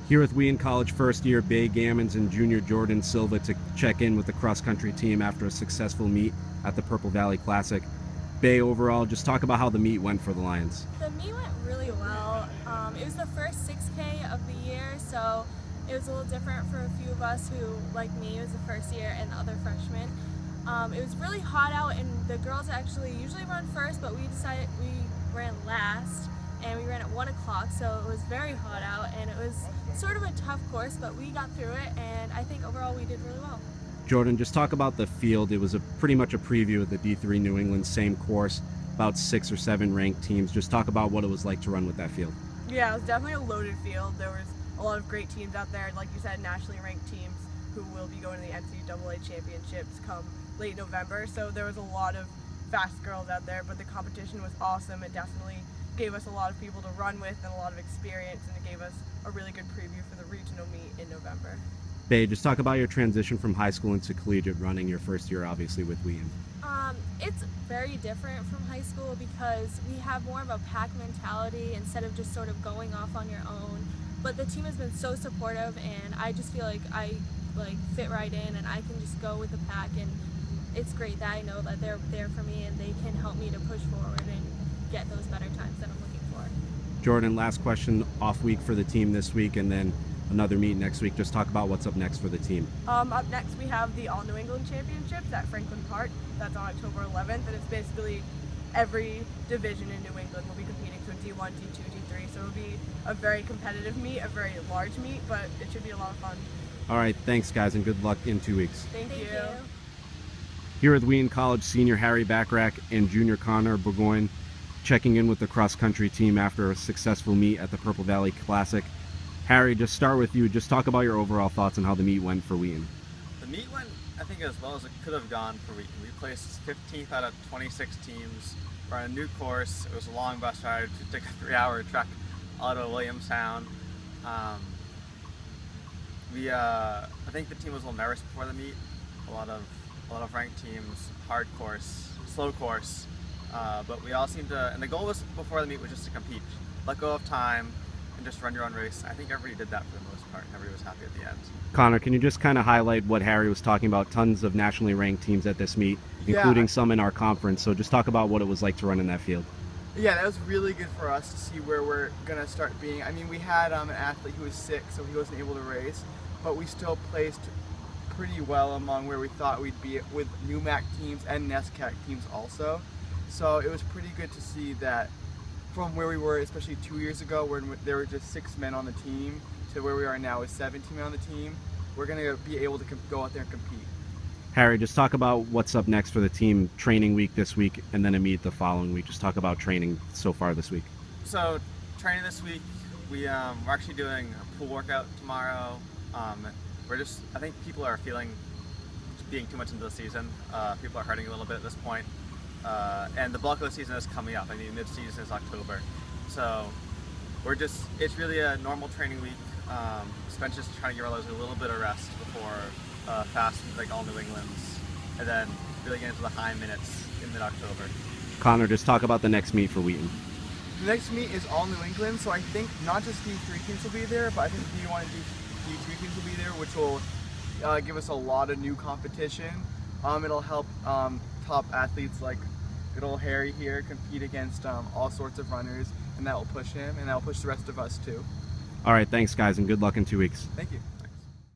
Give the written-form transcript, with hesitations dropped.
Here with Wheaton College first year Bay Gammons and junior Jordan Silva to check in with the cross country team after a successful meet at the Purple Valley Classic. Bay, overall, just talk about how the meet went for the Lions. The meet went really well. It was the first 6K of the year, so it was a little different for a few of us who, like me, it was the first year and the other freshmen. It was really hot out, and the girls actually usually run first, but we decided we ran last, and we ran at 1 o'clock, so it was very hot out, and it was sort of a tough course, but we got through it, and I think overall we did really well. Jordan, just talk about the field. It was pretty much a preview of the D3 New England, same course, about 6 or 7 ranked teams. Just talk about what it was like to run with that field. Yeah, it was definitely a loaded field. There was a lot of great teams out there, like you said, nationally ranked teams who will be going to the NCAA championships come late November. So there was a lot of fast girls out there, but the competition was awesome. It definitely gave us a lot of people to run with and a lot of experience, and it gave us a really good preview for the regional meet in November. Bay, just talk about your transition from high school into collegiate running, your first year obviously with Wheaton. It's very different from high school because we have more of a pack mentality instead of just sort of going off on your own. But the team has been so supportive, and I just feel like I fit right in, and I can just go with the pack, and it's great that I know that they're there for me and they can help me to push forward and get those better times that I'm looking for. Jordan, last question, off week for the team this week and then another meet next week. Just talk about what's up next for the team. Up next we have the All New England Championships at Franklin Park. That's on October 11th, and it's basically every division in New England will be competing, so D1, D2, D3. So it'll be a very competitive meet, a very large meet, but it should be a lot of fun. All right, thanks guys, and good luck in 2 weeks. Thank you. Here at Wheaton College, senior Harry Backrack and junior Connor Burgoyne checking in with the cross country team after a successful meet at the Purple Valley Classic. Harry, just start with you. Just talk about your overall thoughts on how the meet went for Wheaton. The meet went, I think, as well as it could have gone for Wheaton. We placed 15th out of 26 teams. We're on a new course. It was a long bus ride to take a 3-hour trek out of Williamstown. I think the team was a little nervous before the meet. A lot of ranked teams, hard course, slow course. But we all seemed to, and the goal was before the meet was just to compete, let go of time, and just run your own race. I think everybody did that for the most part. Everybody was happy at the end. Connor, can you just kind of highlight what Harry was talking about? Tons of nationally ranked teams at this meet, including some in our conference. So just talk about what it was like to run in that field. Yeah, that was really good for us to see where we're going to start being. I mean, we had an athlete who was sick, so he wasn't able to race, but we still placed pretty well among where we thought we'd be with NUMAC teams and NESCAC teams also. So it was pretty good to see that from where we were, especially 2 years ago, when there were just 6 men on the team, to where we are now with 17 men on the team, we're going to be able to go out there and compete. Harry, just talk about what's up next for the team. Training week this week and then a meet the following week. Just talk about training so far this week. So training this week, we're actually doing a pool workout tomorrow. I think people are feeling being too much into the season. People are hurting a little bit at this point. And the bulk of the season is coming up. I mean, mid-season is October. So it's really a normal training week. Spence just trying to give our a little bit of rest before fast, like all New England's, and then really get into the high minutes in mid-October. Connor, just talk about the next meet for Wheaton. The next meet is all New England, so I think not just D3 teams will be there, but I think D1 and D2 teams will be there, which will give us a lot of new competition. It'll help top athletes like good old Harry here compete against all sorts of runners, and that will push him, and that will push the rest of us too. All right, thanks guys, and good luck in 2 weeks. Thank you.